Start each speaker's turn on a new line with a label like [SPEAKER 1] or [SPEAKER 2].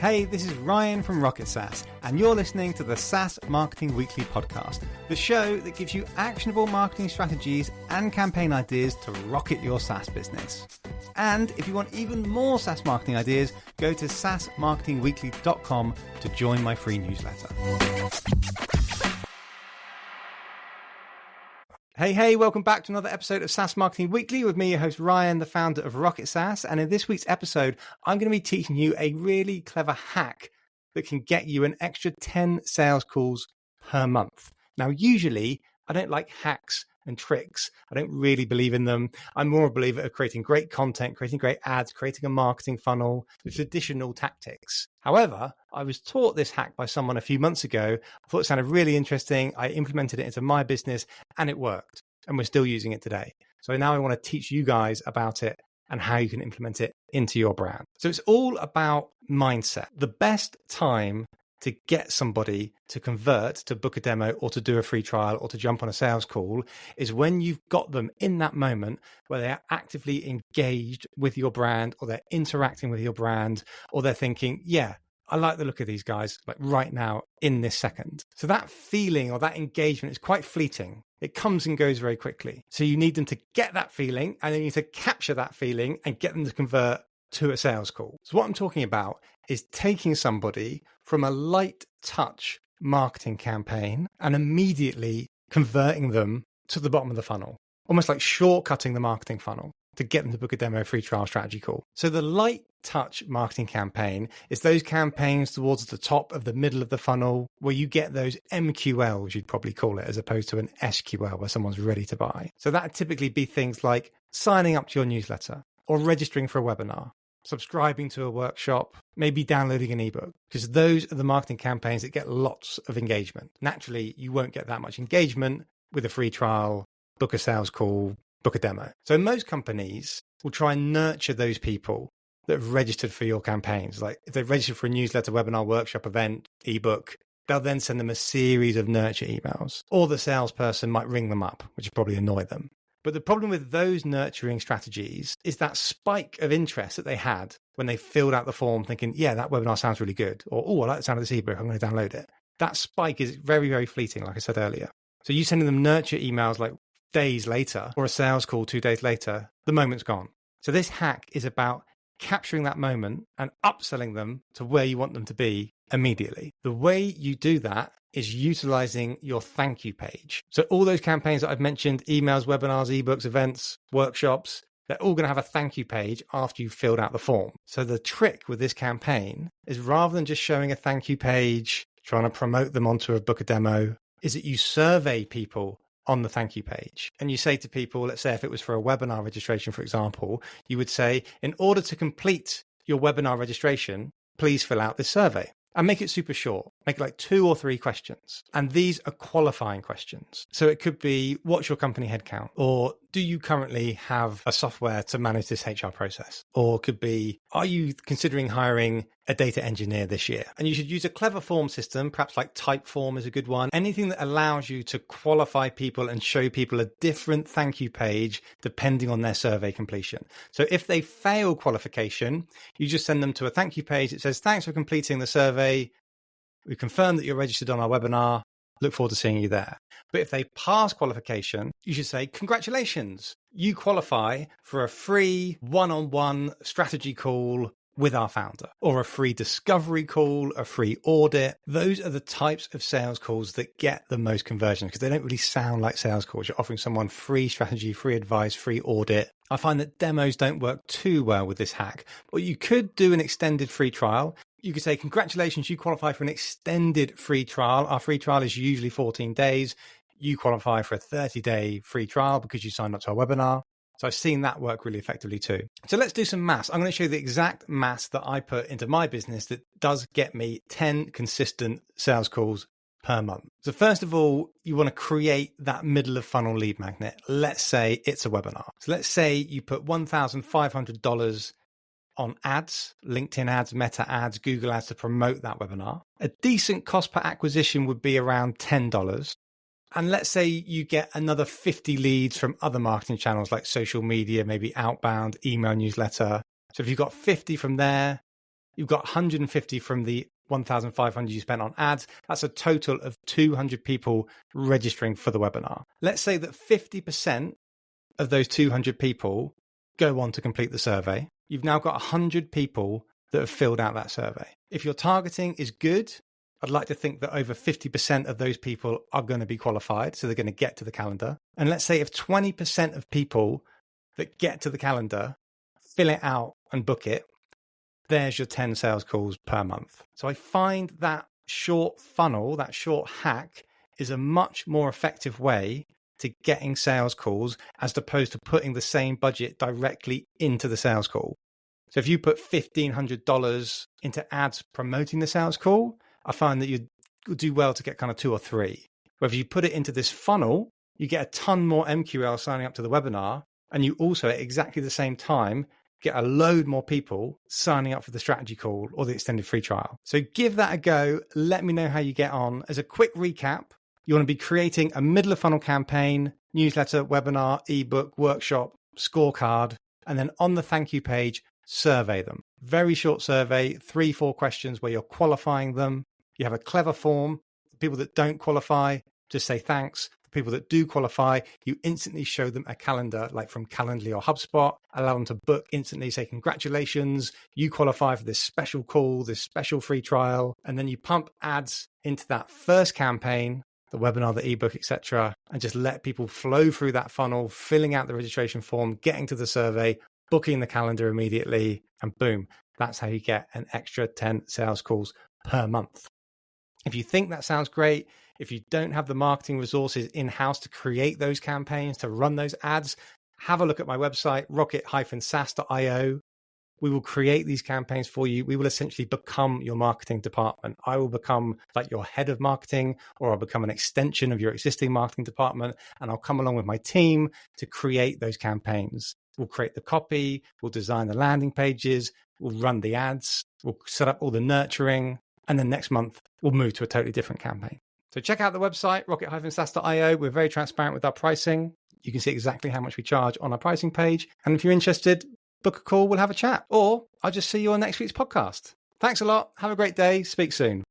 [SPEAKER 1] Hey, this is Ryan from Rocket SaaS, and you're listening to the SaaS Marketing Weekly podcast, the show that gives you actionable marketing strategies and campaign ideas to rocket your SaaS business. And if you want even more SaaS marketing ideas, go to saasmarketingweekly.com to join my free newsletter. Hey, welcome back to another episode of SaaS Marketing Weekly with me, your host Ryan, the founder of Rocket SaaS. And in this week's episode, I'm going to be teaching you a really clever hack that can get you an extra 10 sales calls per month. Now, usually I don't like hacks and tricks. I don't really believe in them. I'm more a believer of creating great content, creating great ads, creating a marketing funnel, the traditional tactics. However, I was taught this hack by someone a few months ago. I thought it sounded really interesting. I implemented it into my business and it worked. And we're still using it today. So now I want to teach you guys about it and how you can implement it into your brand. So it's all about mindset. The best time to get somebody to convert, to book a demo or to do a free trial or to jump on a sales call is when you've got them in that moment where they are actively engaged with your brand, or they're interacting with your brand, or they're thinking, yeah, I like the look of these guys, like right now in this second. So that feeling or that engagement is quite fleeting. It comes and goes very quickly. So you need them to get that feeling, and then you need to capture that feeling and get them to convert to a sales call. So what I'm talking about is taking somebody from a light touch marketing campaign and immediately converting them to the bottom of the funnel, almost like shortcutting the marketing funnel to get them to book a demo free trial strategy call. So the light touch marketing campaign is those campaigns towards the top of the middle of the funnel where you get those MQLs, you'd probably call it, as opposed to an SQL where someone's ready to buy. So that would typically be things like signing up to your newsletter or registering for a webinar, subscribing to a workshop, maybe downloading an ebook, because those are the marketing campaigns that get lots of engagement. Naturally, you won't get that much engagement with a free trial, book a sales call, book a demo. So most companies will try and nurture those people that have registered for your campaigns. Like if they've registered for a newsletter, webinar, workshop, event, ebook, they'll then send them a series of nurture emails. Or the salesperson might ring them up, which would probably annoy them. But the problem with those nurturing strategies is that spike of interest that they had when they filled out the form thinking, yeah, that webinar sounds really good. Or, oh, I like the sound of this ebook, I'm going to download it. That spike is very, very fleeting, like I said earlier. So you sending them nurture emails like days later or a sales call 2 days later, the moment's gone. So this hack is about capturing that moment and upselling them to where you want them to be immediately. The way you do that is utilizing your thank you page. So all those campaigns that I've mentioned, emails, webinars, ebooks, events, workshops, they're all going to have a thank you page after you've filled out the form. So the trick with this campaign is, rather than just showing a thank you page, trying to promote them onto a book a demo, is that you survey people on the thank you page. And you say to people, let's say if it was for a webinar registration, for example, you would say, in order to complete your webinar registration, please fill out this survey. And make it super short. Make it like 2 or 3 questions. And these are qualifying questions. So it could be, what's your company headcount? Or do you currently have a software to manage this HR process? Or it could be, are you considering hiring a data engineer this year? And you should use a clever form system, perhaps like Typeform is a good one. Anything that allows you to qualify people and show people a different thank you page depending on their survey completion. So if they fail qualification, you just send them to a thank you page. It says, thanks for completing the survey. We confirm that you're registered on our webinar. Look forward to seeing you there. But if they pass qualification, you should say, congratulations, you qualify for a free one-on-one strategy call with our founder, or a free discovery call, a free audit. Those are the types of sales calls that get the most conversion, because they don't really sound like sales calls. You're offering someone free strategy, free advice, free audit. I find that demos don't work too well with this hack, but you could do an extended free trial. You could say, congratulations, you qualify for an extended free trial. Our free trial is usually 14 days. You qualify for a 30-day free trial because you signed up to our webinar. So I've seen that work really effectively too. So let's do some maths. I'm going to show you the exact maths that I put into my business that does get me 10 consistent sales calls per month. So first of all, you want to create that middle of funnel lead magnet. Let's say it's a webinar. So let's say you put $1,500 on ads, LinkedIn ads, Meta ads, Google ads to promote that webinar. A decent cost per acquisition would be around $10. And let's say you get another 50 leads from other marketing channels like social media, maybe outbound, email, newsletter. So if you've got 50 from there, You've got 150 from the 1,500 you spent on ads. That's a total of 200 people registering for the webinar. Let's say that 50% of those 200 people go on to complete the survey. You've now got 100 people that have filled out that survey. If your targeting is good, I'd like to think that over 50% of those people are going to be qualified, so they're going to get to the calendar. And let's say if 20% of people that get to the calendar fill it out and book it, there's your 10 sales calls per month. So I find that short funnel, that short hack, is a much more effective way to getting sales calls as opposed to putting the same budget directly into the sales call. So if you put $1,500 into ads promoting the sales call, I find that you do well to get kind of 2 or 3. Where if you put it into this funnel, you get a ton more MQL signing up to the webinar, and you also at exactly the same time get a load more people signing up for the strategy call or the extended free trial. So give that a go. Let me know how you get on. As a quick recap, you want to be creating a middle of funnel campaign, newsletter, webinar, ebook, workshop, scorecard, and then on the thank you page, survey them. Very short survey, 3-4 questions where you're qualifying them. You have a clever form. The people that don't qualify, just say thanks. The people that do qualify, you instantly show them a calendar, like from Calendly or HubSpot, allow them to book instantly, say congratulations, you qualify for this special call, this special free trial, and then you pump ads into that first campaign, the webinar, the ebook, etc., and just let people flow through that funnel, filling out the registration form, getting to the survey, booking the calendar immediately, and boom, that's how you get an extra 10 sales calls per month. If you think that sounds great, if you don't have the marketing resources in-house to create those campaigns, to run those ads, have a look at my website, rocket-saas.io. We will create these campaigns for you. We will essentially become your marketing department. I will become like your head of marketing, or I'll become an extension of your existing marketing department, and I'll come along with my team to create those campaigns. We'll create the copy, we'll design the landing pages, we'll run the ads, we'll set up all the nurturing, and then next month we'll move to a totally different campaign. So check out the website, rocket-saas.io. We're very transparent with our pricing. You can see exactly how much we charge on our pricing page. And if you're interested, book a call, we'll have a chat. Or I'll just see you on next week's podcast. Thanks a lot. Have a great day. Speak soon.